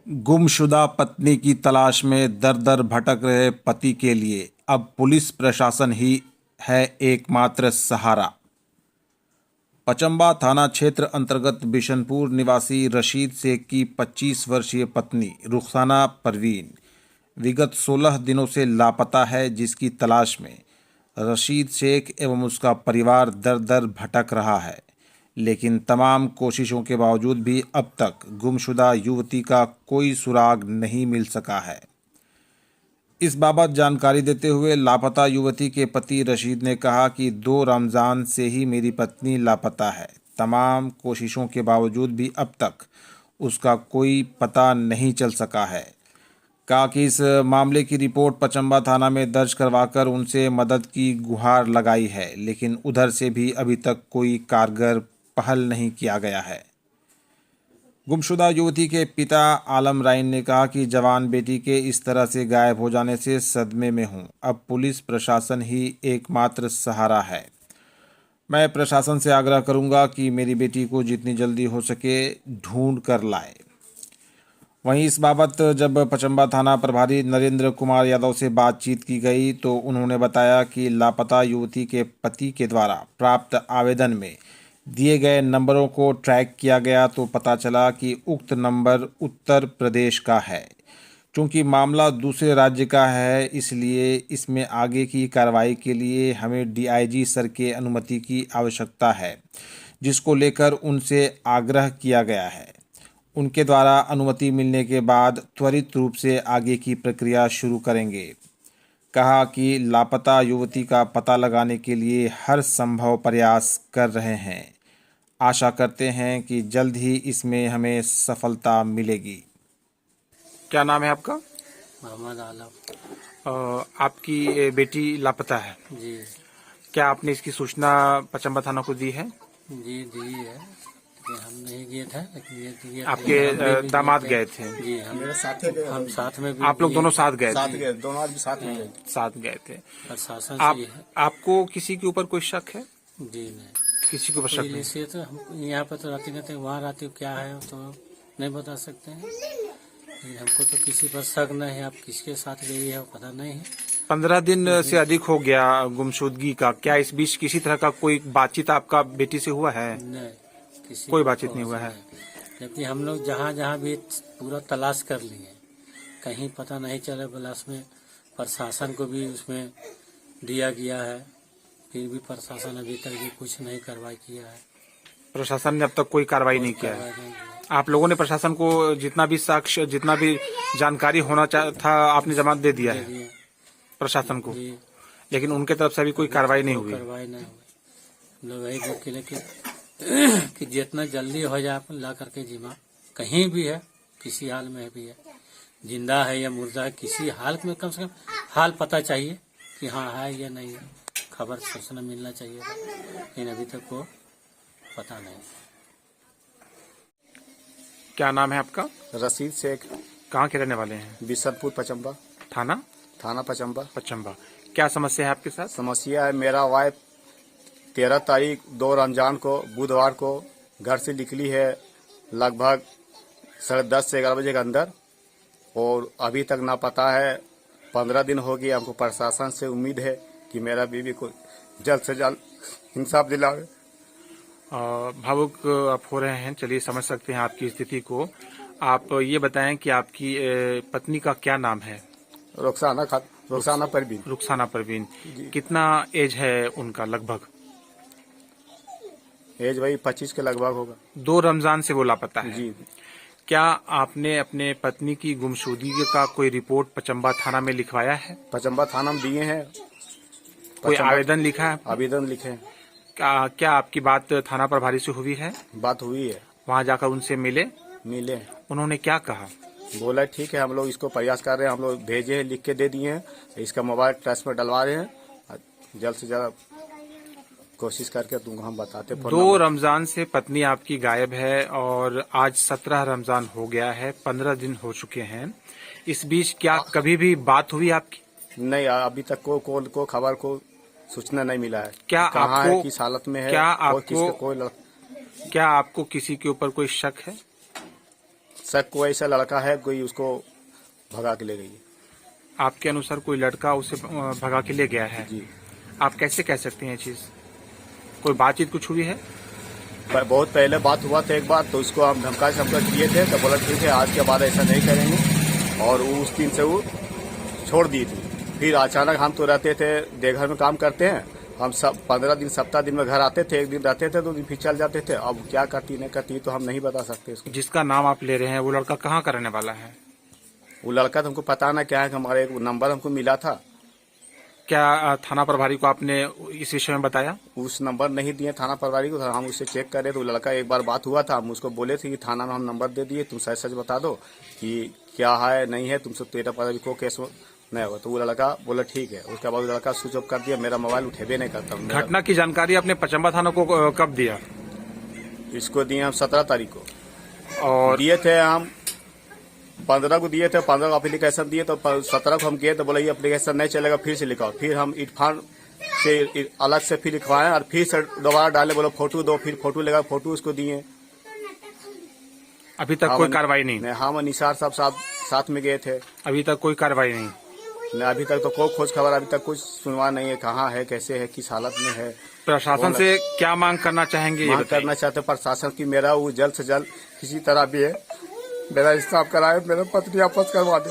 गुमशुदा पत्नी की तलाश में दर दर भटक रहे पति के लिए अब पुलिस प्रशासन ही है एकमात्र सहारा। पचंबा थाना क्षेत्र अंतर्गत बिशनपुर निवासी रशीद शेख की 25 वर्षीय पत्नी रुखसाना परवीन विगत 16 दिनों से लापता है, जिसकी तलाश में रशीद शेख एवं उसका परिवार दर दर भटक रहा है। लेकिन तमाम कोशिशों के बावजूद भी अब तक गुमशुदा युवती का कोई सुराग नहीं मिल सका है। इस बाबत जानकारी देते हुए लापता युवती के पति रशीद ने कहा कि 2 रमज़ान से ही मेरी पत्नी लापता है। तमाम कोशिशों के बावजूद भी अब तक उसका कोई पता नहीं चल सका है। कहा कि इस मामले की रिपोर्ट पचंबा थाना में दर्ज करवाकर उनसे मदद की गुहार लगाई है, लेकिन उधर से भी अभी तक कोई कारगर पहल नहीं किया गया है। गुमशुदा युवती के पिता आलम राइन ने कहा कि जवान बेटी के इस तरह से गायब हो जाने से सदमे में हूं। अब पुलिस प्रशासन ही एकमात्र सहारा है। मैं प्रशासन से आग्रह करूंगा कि मेरी बेटी को जितनी जल्दी हो सके ढूंढ कर लाए। वहीं इस बाबत जब पचंबा थाना प्रभारी नरेंद्र कुमार यादव से बातचीत की गई तो उन्होंने बताया कि लापता युवती के पति के द्वारा प्राप्त आवेदन में दिए गए नंबरों को ट्रैक किया गया तो पता चला कि उक्त नंबर उत्तर प्रदेश का है। चूंकि मामला दूसरे राज्य का है, इसलिए इसमें आगे की कार्रवाई के लिए हमें डीआईजी सर के अनुमति की आवश्यकता है, जिसको लेकर उनसे आग्रह किया गया है। उनके द्वारा अनुमति मिलने के बाद त्वरित रूप से आगे की प्रक्रिया शुरू करेंगे। कहा कि लापता युवती का पता लगाने के लिए हर संभव प्रयास कर रहे हैं। आशा करते हैं कि जल्द ही इसमें हमें सफलता मिलेगी। क्या नाम है आपका? मोहम्मद आलम। आपकी बेटी लापता है जी। क्या आपने इसकी सूचना पचंबा थाना को दी है? जी दी है, लेकिन हम नहीं गए थे, लेकिन ये दिए थे। आपके दामाद गए थे? जी, हम साथ में भी। आप लोग दोनों साथ गए थे? दोनों आदमी साथ में गए। साथ गए थे। प्रशासन आप से है। आपको किसी के ऊपर कोई शक है? जी नहीं, किसी के ऊपर शक नहीं? से तो हम यहाँ पर तो रहते रहते, वहाँ रहते क्या है तो नहीं बता सकते हैं। लेकिन हमको तो किसी पर शक नहीं है। आप किसके साथ गई है पता नहीं है। 15 दिन से अधिक हो गया गुमशुदगी का। क्या इस बीच किसी तरह का कोई बातचीत आपका बेटी से हुआ है? नहीं, किसी कोई बातचीत नहीं हुआ है। जबकि हम लोग जहाँ जहाँ भी पूरा तलाश कर लिए, कहीं पता नहीं चले। प्लस में प्रशासन को भी उसमें दिया गया है, फिर भी प्रशासन अभी तक भी कुछ नहीं कार्रवाई किया है। प्रशासन ने अब तक कोई कार्रवाई नहीं किया है। आप लोगों ने प्रशासन को जितना भी साक्ष्य, जितना भी जानकारी होना था, आपने जमा दे दिया है प्रशासन को, लेकिन उनके तरफ से अभी कोई कार्रवाई नहीं हुई। कार्रवाई नहीं हुई। हम लोग वही देखे लेकिन कि जितना जल्दी हो जाए ला करके जिमा, कहीं भी है, किसी हाल में भी है, जिंदा है या मुर्दा है, किसी हाल में कम से कम हाल पता चाहिए कि हाँ है या नहीं है। खबर सूचना मिलना चाहिए, लेकिन अभी तक को पता नहीं। क्या नाम है आपका? रशीद शेख। कहाँ के रहने वाले हैं? बिशनपुर पचंबा थाना पचंबा। क्या समस्या है आपके साथ? समस्या है, मेरा वाइफ 13 तारीख 2 रमजान को बुधवार को घर से निकली है लगभग 10:30 से 11 बजे के अंदर, और अभी तक ना पता है। 15 दिन हो गए। हमको प्रशासन से उम्मीद है कि मेरा बीवी को जल्द से जल्द इंसाफ दिलावे। भावुक आप हो रहे हैं, चलिए समझ सकते हैं आपकी स्थिति को। आप ये बताएं कि आपकी पत्नी का क्या नाम है? रुखसाना परवीन। रुखसाना परवीन। कितना एज है उनका लगभग? एज वही 25 के लगभग होगा। 2 रमजान से वो लापता है जी। क्या आपने अपने पत्नी की गुमशुदगी का कोई रिपोर्ट पचंबा थाना में लिखवाया है? पचंबा थाना में दिए हैं। कोई आवेदन लिखा है? आवेदन लिखे हैं। क्या आपकी बात थाना प्रभारी से हुई है? बात हुई है। वहाँ जाकर उनसे मिले? उन्होंने क्या कहा? बोला ठीक है, हम लोग इसको प्रयास कर रहे हैं, हम लोग भेजे हैं, लिख के दे दिए हैं, इसका मोबाइल ट्रस्ट में डलवा रहे हैं, जल्द से जल्द कोशिश करके तुमको हम बताते। 2 रमजान से पत्नी आपकी गायब है और आज 17 रमजान हो गया है, 15 दिन हो चुके हैं। इस बीच क्या कभी भी बात हुई आपकी? नहीं, अभी तक को खबर को सूचना नहीं मिला है। क्या कहाँ आपको है, किस हालत में है, क्या आपको किसी के ऊपर कोई शक है? शक कोई ऐसा लड़का है, कोई उसको भगा के ले गई है। आपके अनुसार कोई लड़का उसे भगा के ले गया है? जी। आप कैसे कह सकते हैं ये चीज? कोई बातचीत कुछ हुई है? बहुत पहले बात हुआ था एक बार, तो उसको हम धमका समझा किए थे, तो बोला ठीक है आज के बाद ऐसा नहीं करेंगे, और उस दिन से वो छोड़ दी थी। फिर अचानक हम तो रहते थे देवघर में काम करते हैं, हम सब 15 दिन सप्ताह दिन में घर आते थे, एक दिन रहते थे 2 दिन फिर चल जाते थे। अब क्या करती नहीं करती तो हम नहीं बता सकते इसको। जिसका नाम आप ले रहे हैं वो लड़का कहाँ का रहने वाला है? वो लड़का तो हमको पता ना क्या है, हमारा एक नंबर हमको मिला था। क्या थाना प्रभारी को आपने इस विषय में बताया? उस नंबर नहीं दिए थाना प्रभारी को, हम उससे चेक करे तो लड़का एक बार बात हुआ था, हम उसको बोले थे कि थाना में हम नंबर दे दिए, तुम सच सच बता दो कि क्या है नहीं है, तुमसे तेरा पता को केस नहीं होगा। तो वो लड़का बोला ठीक है। उसके बाद वो लड़का स्विच ऑफ कर दिया, मेरा मोबाइल उठेबे नहीं करता। घटना की जानकारी आपने पचम्बा थाना को कब दिया? इसको दिए हम 17 तारीख को, और दिए थे हम 15 को दिए थे, 15 को एप्लीकेशन दिए, तो 17 को हम गए तो बोला ये एप्लीकेशन नहीं चलेगा, फिर से लिखाओ। फिर हम इरफान से अलग से फिर लिखवाएं और फिर से दोबारा डाले, बोलो फोटो दो, फिर फोटो लगा, फोटो उसको दिए। अभी तक कोई कार्रवाई नहीं? हम निसार साहब साथ में गए थे, अभी तक कोई कार्रवाई नहीं? अभी तक तो कोई खोज खबर अभी तक कुछ सुनवा नहीं है, कहाँ है, कैसे है, किस हालत में है। प्रशासन से क्या मांग करना चाहेंगे? मांग करना चाहते प्रशासन की मेरा वो जल्द से जल्द किसी तरह भी है मेरा इंसाफ कराए, मेरा पत्नी वापस करवा दे।